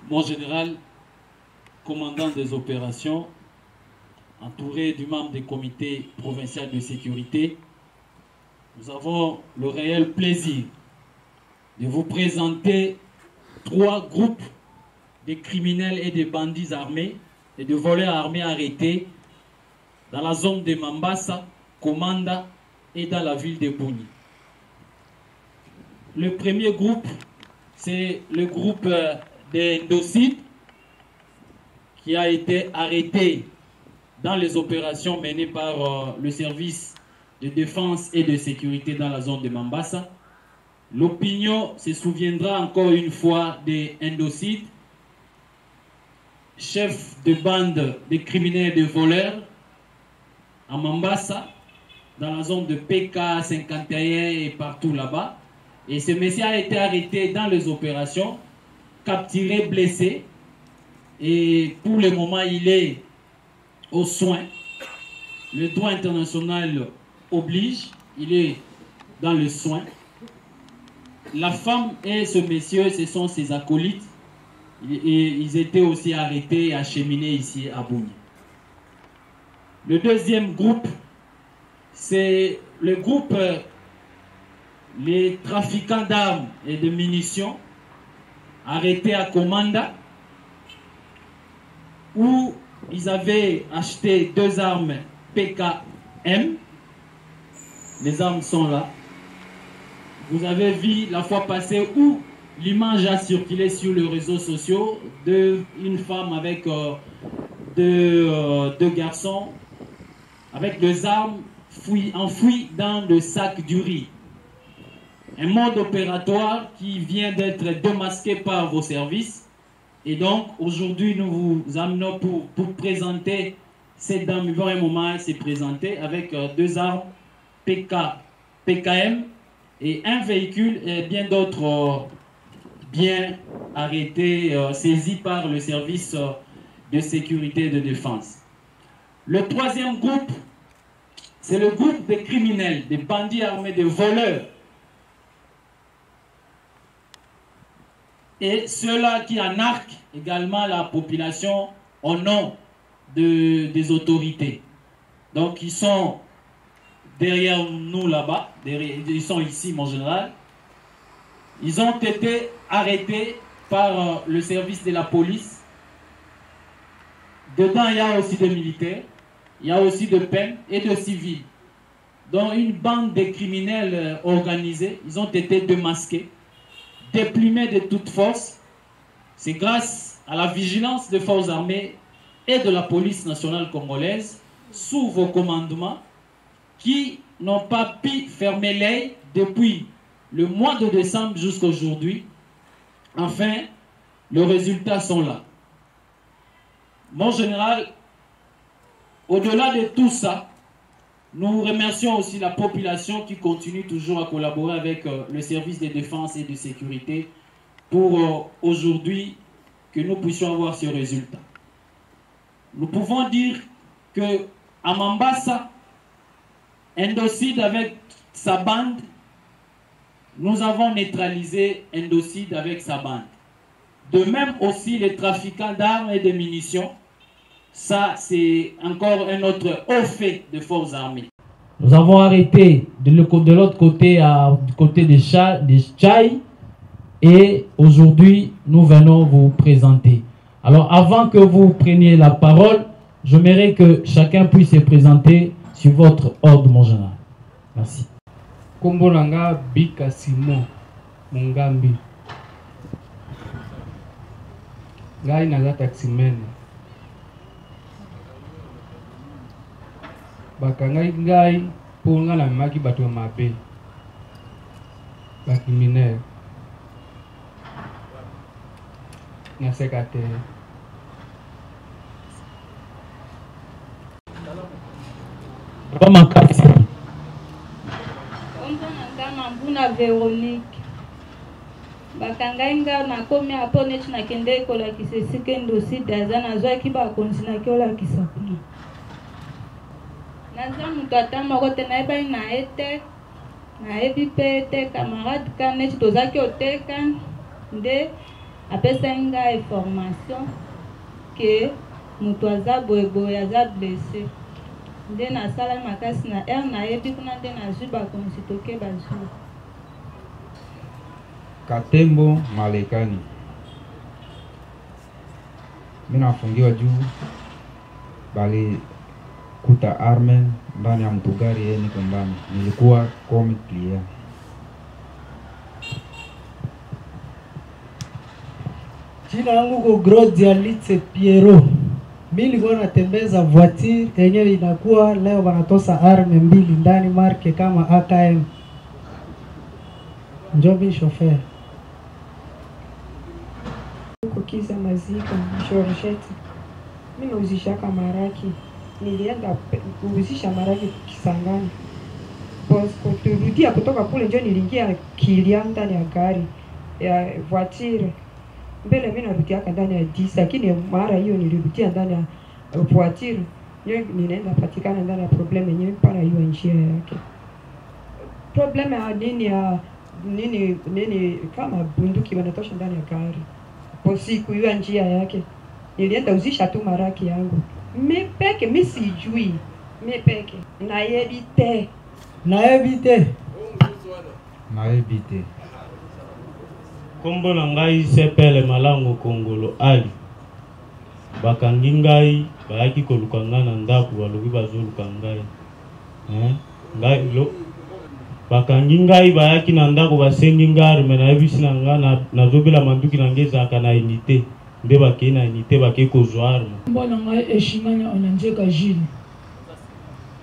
mon général, commandant des opérations, entouré du membre des comités provinciaux de sécurité, nous avons le réel plaisir de vous présenter 3 groupes de criminels et de bandits armés et de voleurs armés arrêtés dans la zone de Mambasa, Komanda et dans la ville de Bouni. Le premier groupe, c'est le groupe des Ndocid qui a été arrêté dans les opérations menées par le service de défense et de sécurité dans la zone de Mambasa. L'opinion se souviendra encore une fois des Ndocid, chef de bande de criminels et de voleurs à Mambasa, dans la zone de PK 51 et partout là-bas. Et ce monsieur a été arrêté dans les opérations, capturé, blessé. Et pour le moment, il est aux soins. Le droit international oblige, il est dans le soin. La femme et ce monsieur, ce sont ses acolytes. Et ils étaient aussi arrêtés et acheminés ici à Bouni. Le deuxième groupe, c'est le groupe les trafiquants d'armes et de munitions arrêtés à Komanda, où ils avaient acheté 2 armes PKM. Les armes sont là. Vous avez vu la fois passée où l'image a circulé sur les réseaux sociaux d'une femme avec deux garçons avec 2 armes enfouies dans le sac du riz. Un mode opératoire qui vient d'être démasqué par vos services. Et donc, aujourd'hui, nous vous amenons pour présenter cette dame. Il va un moment se présenter avec 2 armes PKM et un véhicule et bien d'autres biens arrêtés, saisis par le service de sécurité et de défense. Le troisième groupe, c'est le groupe des criminels, des bandits armés, des voleurs. Et ceux-là qui anarquent également la population au nom des autorités. Donc ils sont derrière nous là-bas, ils sont ici mon général. Ils ont été arrêtés par le service de la police. Dedans il y a aussi des militaires, il y a aussi des peines et de civils. Donc une bande de criminels organisés, ils ont été démasqués, déplumer de toute force. C'est grâce à la vigilance des forces armées et de la police nationale congolaise sous vos commandements qui n'ont pas pu fermer l'œil depuis le mois de décembre jusqu'à aujourd'hui. Enfin, les résultats sont là. Mon général, au-delà de tout ça, nous remercions aussi la population qui continue toujours à collaborer avec le service de défense et de sécurité pour aujourd'hui que nous puissions avoir ce résultat. Nous pouvons dire que à Mambasa, Ndocid avec sa bande, nous avons neutralisé Ndocid avec sa bande. De même aussi les trafiquants d'armes et de munitions. Ça, c'est encore un autre haut fait des forces armées. Nous avons arrêté de l'autre côté, du côté des Tchaï, et aujourd'hui, nous venons vous présenter. Alors, avant que vous preniez la parole, j'aimerais que chacun puisse se présenter sur votre ordre, mon général. Merci. Kombolanga Bika Simon Mungambi. Ngai naza taximen. Bakangai ngai pour nga na maki bato mabe. Bakiminer. Na secrétaire. Mbuna Véronique. Bakangai nga na komi apone na kende kola kisesike Ndocid azana zwa ki ba konsina kola kisapuna. Naza mutata moko te na eba na ete na ebi pe te camarade kanet tozaki oteka nde apesaki ngai information ke moto aza boyeboye aza blesse nde nasala makasi na ere nayebi kuna nde nazwi bakonzi toke bazwi Katembo Malekani. Mimi nafungiwa juu bali kuta armen ndani ya mtugari yeye niko ndani. Nilikuwa comme client. Jina langu ko Grodi Alitse Piero. Mimi nilikuwa natembeza voiture yenyewe inakuwa leo wanatosa arme mbili ndani marke kama AKM. Njobi chauffeur. Kukiza mazika Georgette. Mimi nauzishaka maraki. Nilienda kuuzisha maraki Kisangani. Bosko turudia kutoka kule ndio niliingia kilia ndani ya gari ya voiture. Mbele mimi narudia ndani ya 10 lakini mara hiyo nilirudia ndani ya voiture. Ndio ninaenda patikana ndani ya problem yenyewe para hiyo njia yake. Problem ya nini kama bunduki wanatosha ndani ya gari. Kwa siku hiyo njia yake nilienda uzisha tu maraki yangu mepeke mimi sijui mepeke naebite kombo na ngai sepele malango kongolo ali bakangi ngai bayaki koluka ngai na ndako balobi bazoluka ngai ngai lo bakangi ngai bayaki na ndako basengi ngai me nayebisi na ngai nazobela manduki na ngai ezalaka na unité nde bakei na unité bakei kozwa arme mbona ngai eshimanya onanjeka Gilles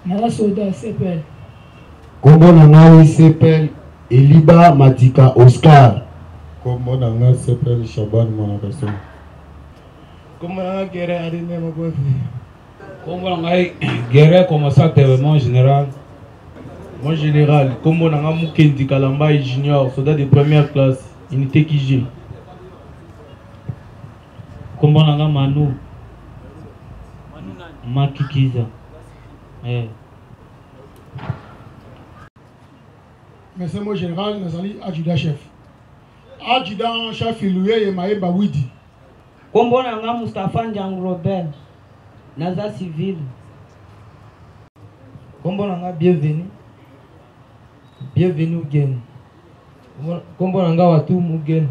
naza soda sepele kombo na ngai sepele Eliba Matika Oscar kombo na ngai sepele Shaban Mwanakaso kombo na ngai Gere Adine Mabofi kombo na ngai Gere Commissar mon général. Mon général, comme on a Mukendi Kalamba junior, soldat de première classe, unité Kijil. Comme on a Manu Makikiza. Merci mon général, Nazali adjudant chef. Adjudant chef Ilouye et Maïba Widi. Comme on a Mustafa Ndiang Robert, Naza civil. Comme on a bienvenue. Bienvenue again. Kombo nanga Watum again.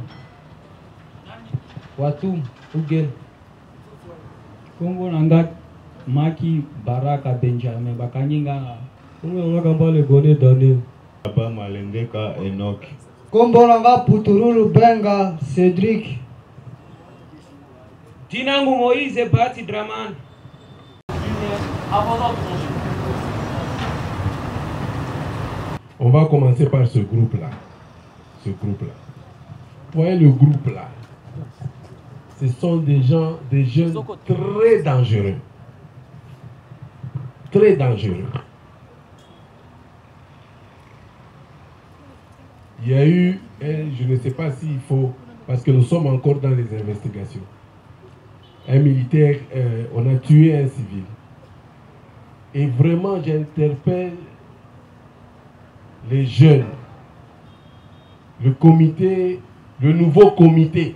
Watum again. Kombo nanga Maki Baraka Benjamin Bakanginga. Kombo nanga Kambale Gone Daniel. Baba Malendeka Enoch. Kombo nanga Puturulu Benga Cedric. Dinangu Moïse Bati Draman. On va commencer par ce groupe-là. Ce groupe-là. Vous voyez le groupe-là. Ce sont des gens, des jeunes très dangereux. Très dangereux. Il y a eu, je ne sais pas s'il faut, parce que nous sommes encore dans les investigations. Un militaire, on a tué un civil. Et vraiment, j'interpelle les jeunes, le comité, le nouveau comité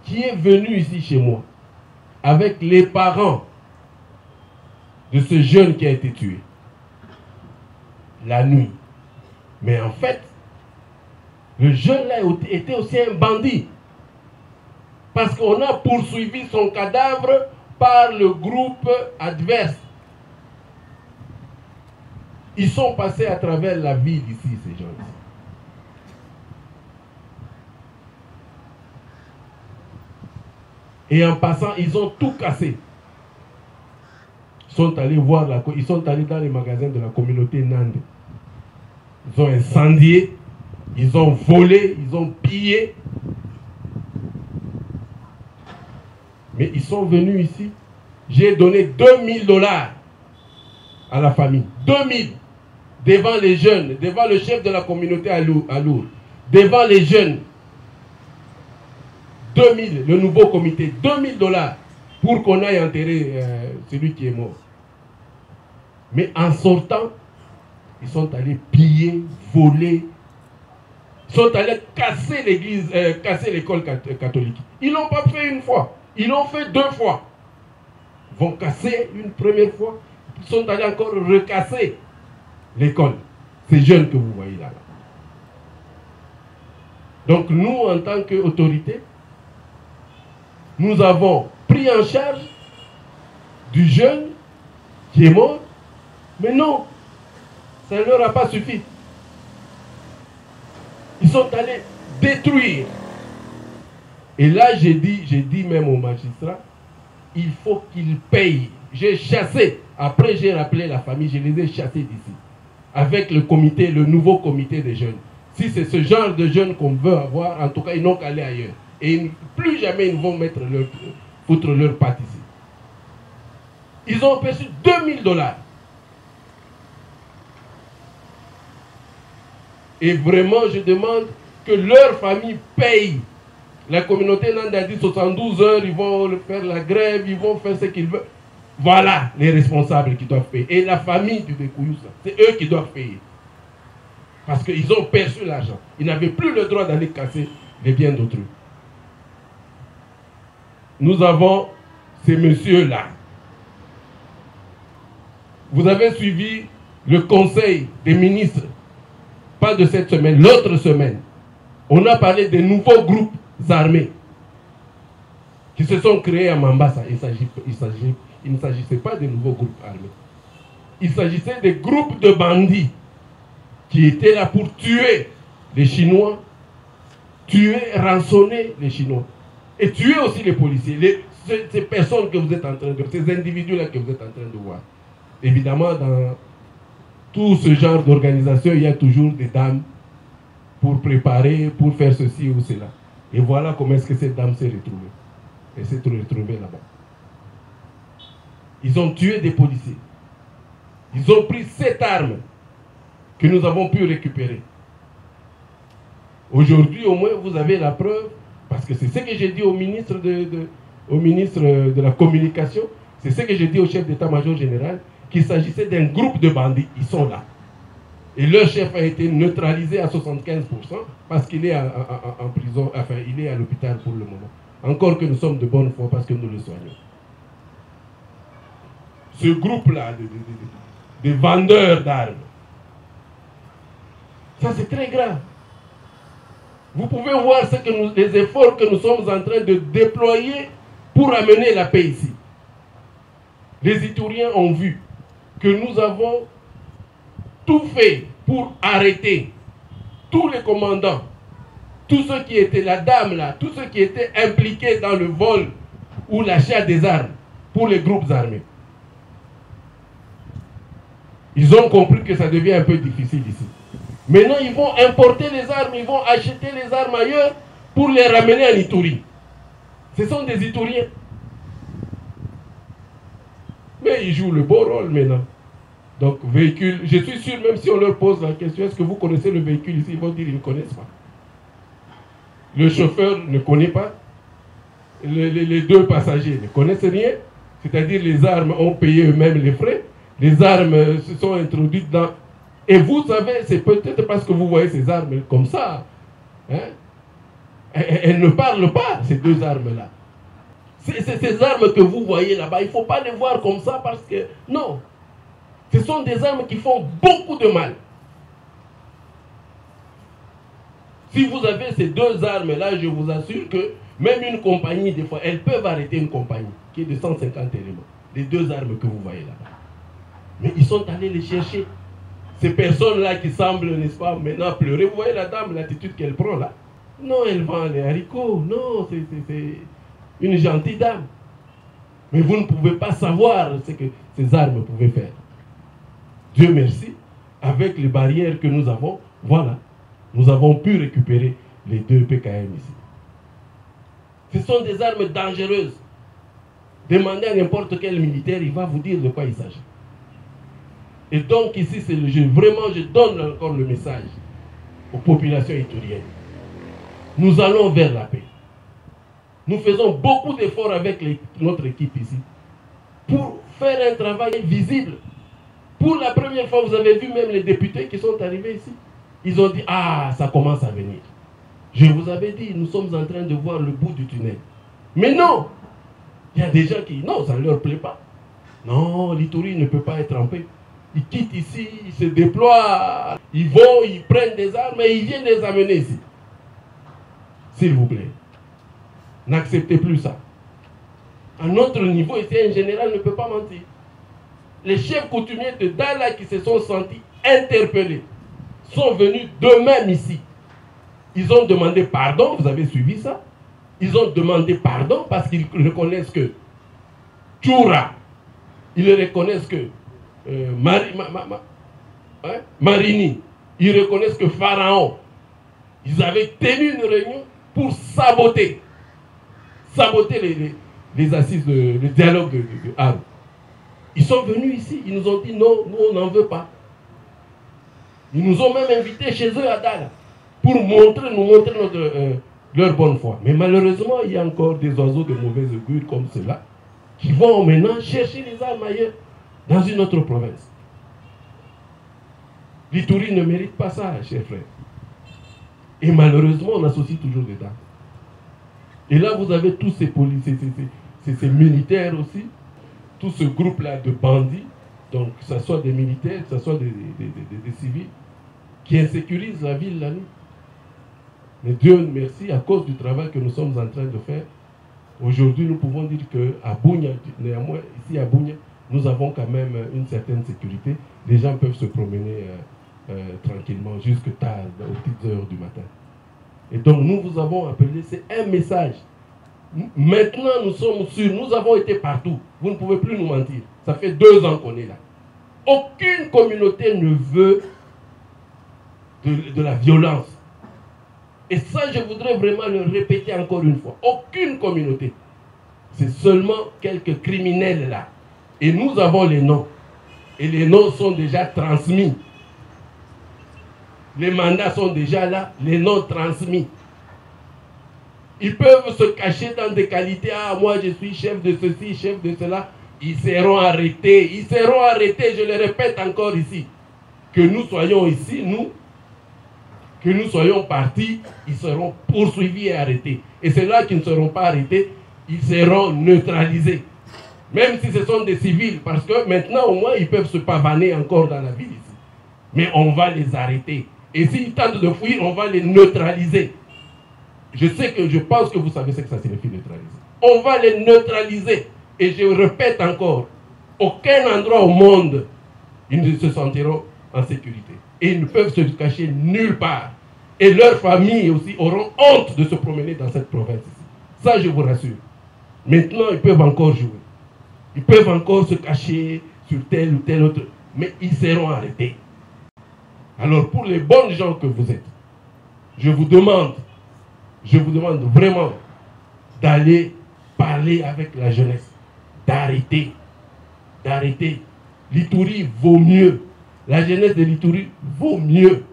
qui est venu ici chez moi avec les parents de ce jeune qui a été tué la nuit. Mais en fait, le jeune là était aussi un bandit parce qu'on a poursuivi son cadavre par le groupe adverse. Ils sont passés à travers la ville ici, ces gens-là. Et en passant, ils ont tout cassé. Ils sont allés voir ils sont allés dans les magasins de la communauté Nande. Ils ont incendié, ils ont volé, ils ont pillé. Mais ils sont venus ici. J'ai donné $2000 à la famille. 2000 devant les jeunes, devant le chef de la communauté à Lourdes, devant les jeunes. 2000, le nouveau comité, $2000 pour qu'on aille enterrer celui qui est mort. Mais en sortant, ils sont allés piller, voler. sont allés casser l'église, casser l'école catholique. Ils l'ont pas fait une fois, ils l'ont fait 2 fois. Ils vont casser une première fois, ils sont allés encore recasser l'école. Ces jeunes que vous voyez là. Donc nous, en tant qu'autorité, nous avons pris en charge du jeune qui est mort, mais non, ça ne leur a pas suffi. Ils sont allés détruire. Et là, j'ai dit même au magistrat, il faut qu'ils payent. J'ai chassé, après j'ai rappelé la famille, je les ai chassés d'ici, avec le comité, le nouveau comité des jeunes. Si c'est ce genre de jeunes qu'on veut avoir, en tout cas, ils n'ont qu'à aller ailleurs. Et plus jamais ils vont foutre leur patte ici. Ils ont perçu $2000. Et vraiment, je demande que leur famille paye. La communauté Nanda a dit 72 heures, ils vont faire la grève, ils vont faire ce qu'ils veulent. Voilà les responsables qui doivent payer. Et la famille du Bekouyousa, c'est eux qui doivent payer. Parce qu'ils ont perçu l'argent. Ils n'avaient plus le droit d'aller casser les biens d'autrui. Nous avons ces messieurs-là. Vous avez suivi le conseil des ministres, pas de cette semaine, l'autre semaine. On a parlé des nouveaux groupes armés qui se sont créés à Mambasa. Il ne s'agissait pas de nouveaux groupes armés. Il s'agissait des groupes de bandits qui étaient là pour tuer les Chinois, tuer, rançonner les Chinois, et tuer aussi les policiers, ces personnes que vous êtes en train de, ces individus-là que vous êtes en train de voir. Évidemment, dans tout ce genre d'organisation, il y a toujours des dames pour préparer, pour faire ceci ou cela. Et voilà comment est-ce que cette dame s'est retrouvée. Elle s'est retrouvée là-bas. Ils ont tué des policiers. Ils ont pris 7 armes que nous avons pu récupérer. Aujourd'hui, au moins, vous avez la preuve, parce que c'est ce que j'ai dit au ministre de la Communication, c'est ce que j'ai dit au chef d'état-major général, qu'il s'agissait d'un groupe de bandits. Ils sont là. Et leur chef a été neutralisé à 75% parce qu'il est en prison, enfin, il est à l'hôpital pour le moment. Encore que nous sommes de bonne foi parce que nous le soignons. Ce groupe-là de vendeurs d'armes, ça c'est très grave. Vous pouvez voir les efforts que nous sommes en train de déployer pour amener la paix ici. Les Ituriens ont vu que nous avons tout fait pour arrêter tous les commandants, tous ceux qui étaient, la dame là, tous ceux qui étaient impliqués dans le vol ou l'achat des armes pour les groupes armés. Ils ont compris que ça devient un peu difficile ici. Maintenant, ils vont importer les armes, ils vont acheter les armes ailleurs pour les ramener en Ituri. Ce sont des Ituriens. Mais ils jouent le beau rôle maintenant. Donc, véhicule, je suis sûr, même si on leur pose la question, est-ce que vous connaissez le véhicule ici, ils vont dire qu'ils ne connaissent pas. Le chauffeur ne connaît pas. Les 2 passagers ne connaissent rien. C'est-à-dire les armes ont payé eux-mêmes les frais. Les armes se sont introduites dans... Et vous savez, c'est peut-être parce que vous voyez ces armes comme ça. Hein? Elles ne parlent pas, ces 2 armes-là. Ces armes que vous voyez là-bas, il ne faut pas les voir comme ça parce que... Non. Ce sont des armes qui font beaucoup de mal. Si vous avez ces 2 armes-là, je vous assure que même une compagnie, des fois, elles peuvent arrêter une compagnie qui est de 150 éléments. Les 2 armes que vous voyez là-bas. Mais ils sont allés les chercher. Ces personnes-là qui semblent, n'est-ce pas, maintenant pleurer. Vous voyez la dame, l'attitude qu'elle prend là. Non, elle vend les haricots. Non, c'est une gentille dame. Mais vous ne pouvez pas savoir ce que ces armes pouvaient faire. Dieu merci, avec les barrières que nous avons, voilà, nous avons pu récupérer les 2 PKM ici. Ce sont des armes dangereuses. Demandez à n'importe quel militaire, il va vous dire de quoi il s'agit. Et donc ici, c'est le jeu. Vraiment, je donne encore le message aux populations ituriennes. Nous allons vers la paix. Nous faisons beaucoup d'efforts avec notre équipe ici pour faire un travail visible. Pour la première fois, vous avez vu même les députés qui sont arrivés ici. ils ont dit, ah, ça commence à venir. Je vous avais dit, nous sommes en train de voir le bout du tunnel. Mais non, il y a des gens qui, non, ça ne leur plaît pas. Non, l'Ituri ne peut pas être en paix. Ils quittent ici, ils se déploient, ils vont, ils prennent des armes et ils viennent les amener ici. S'il vous plaît, n'acceptez plus ça. À notre niveau, ici, un général ne peut pas mentir. Les chefs coutumiers de Dala qui se sont sentis interpellés sont venus d'eux-mêmes ici. Ils ont demandé pardon, vous avez suivi ça? Ils ont demandé pardon parce qu'ils reconnaissent que Tchoura, ils reconnaissent que Marini, ils reconnaissent que Pharaon, ils avaient tenu une réunion pour saboter les assises, le dialogue de Arles. Ils sont venus ici, ils nous ont dit non, nous on n'en veut pas. Ils nous ont même invités chez eux à Dala pour nous montrer leur bonne foi. Mais malheureusement, il y a encore des oiseaux de mauvaise augure comme ceux-là qui vont maintenant chercher les armes ailleurs, dans une autre province. L'Ituri ne mérite pas ça, chers frères. Et malheureusement, on associe toujours des dames. Et là, vous avez tous ces policiers, ces militaires aussi, tout ce groupe-là de bandits, donc que ce soit des militaires, que ce soit des civils, qui insécurisent la ville la nuit. Mais Dieu merci, à cause du travail que nous sommes en train de faire, aujourd'hui nous pouvons dire qu'à Bunia, néanmoins, ici à Bunia, nous avons quand même une certaine sécurité. Les gens peuvent se promener tranquillement jusque tard, aux petites heures du matin. Et donc nous vous avons appelé, c'est un message. Maintenant nous sommes sûrs, nous avons été partout. Vous ne pouvez plus nous mentir. Ça fait 2 ans qu'on est là. Aucune communauté ne veut de la violence. Et ça, je voudrais vraiment le répéter encore une fois. Aucune communauté. C'est seulement quelques criminels là. Et nous avons les noms. Et les noms sont déjà transmis. Les mandats sont déjà là, les noms transmis. Ils peuvent se cacher dans des qualités. Ah, moi je suis chef de ceci, chef de cela. Ils seront arrêtés. Ils seront arrêtés, je le répète encore ici. Que nous soyons ici, que nous soyons partis, ils seront poursuivis et arrêtés. Et ceux-là qui ne seront pas arrêtés, ils seront neutralisés. Même si ce sont des civils, parce que maintenant au moins ils peuvent se pavaner encore dans la ville ici. Mais on va les arrêter. Et s'ils tentent de fuir, on va les neutraliser. Je pense que vous savez ce que ça signifie neutraliser. On va les neutraliser. Et je répète encore, aucun endroit au monde, ils ne se sentiront en sécurité. Et ils ne peuvent se cacher nulle part. Et leurs familles aussi auront honte de se promener dans cette province ici. Ça, je vous rassure. Maintenant, ils peuvent encore jouer. Ils peuvent encore se cacher sur tel ou tel autre. Mais ils seront arrêtés. Alors, pour les bonnes gens que vous êtes, je vous demande vraiment d'aller parler avec la jeunesse. D'arrêter. L'Ituri vaut mieux. La jeunesse de l'Ituri vaut mieux.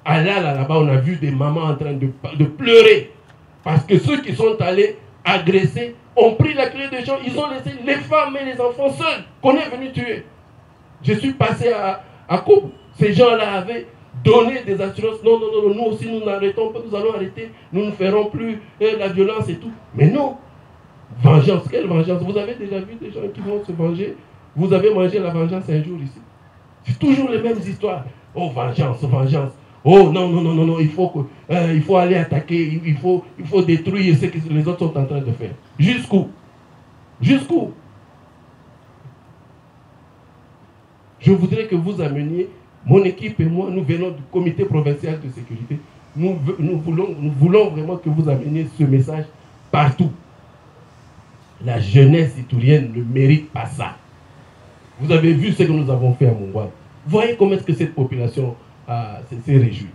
Là-bas, on a vu des mamans en train de pleurer. Parce que ceux qui sont allés agresser ont pris la clé des gens. Ils ont laissé les femmes et les enfants seuls qu'on est venu tuer. Je suis passé à Koub. Ces gens-là avaient donné des assurances. Non, nous aussi nous n'arrêtons pas, nous allons arrêter. Nous ne ferons plus la violence et tout. Mais non. Vengeance, quelle vengeance? Vous avez déjà vu des gens qui vont se venger? Vous avez mangé la vengeance un jour ici? C'est toujours les mêmes histoires. Oh, vengeance. Oh, non, il faut aller attaquer, il faut détruire ce que les autres sont en train de faire. Jusqu'où? Je voudrais que vous ameniez, mon équipe et moi, nous venons du comité provincial de sécurité. Nous voulons vraiment que vous ameniez ce message partout. La jeunesse iturienne ne mérite pas ça. Vous avez vu ce que nous avons fait à Mongouane. Voyez comment est-ce que cette population s'est réjouie.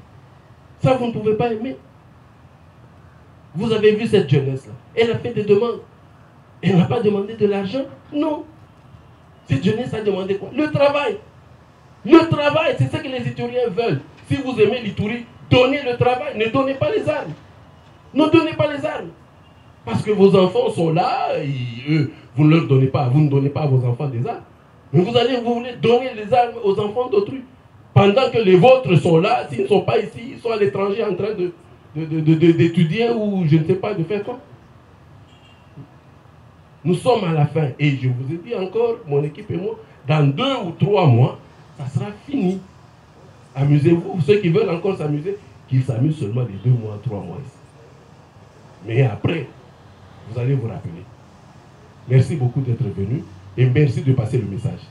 Ça, vous ne pouvez pas aimer. Vous avez vu cette jeunesse-là. Elle a fait des demandes. Elle n'a pas demandé de l'argent. Non. Cette jeunesse a demandé quoi? Le travail. Le travail, c'est ce que les Ituriens veulent. Si vous aimez l'Ituri, donnez le travail. Ne donnez pas les armes. Ne donnez pas les armes. Parce que vos enfants sont là, et eux, vous ne leur donnez pas, vous ne donnez pas à vos enfants des armes. Mais vous voulez donner les armes aux enfants d'autrui. Pendant que les vôtres sont là, s'ils ne sont pas ici, ils sont à l'étranger en train d'étudier ou je ne sais pas, de faire quoi. Nous sommes à la fin. Et je vous ai dit encore, mon équipe et moi, dans 2 ou 3 mois, ça sera fini. Amusez-vous. Ceux qui veulent encore s'amuser, qu'ils s'amusent seulement les 2 mois, 3 mois ici. Mais après, vous allez vous rappeler. Merci beaucoup d'être venu et merci de passer le message.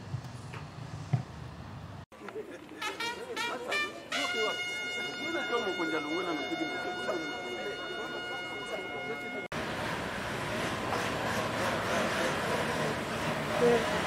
Yeah.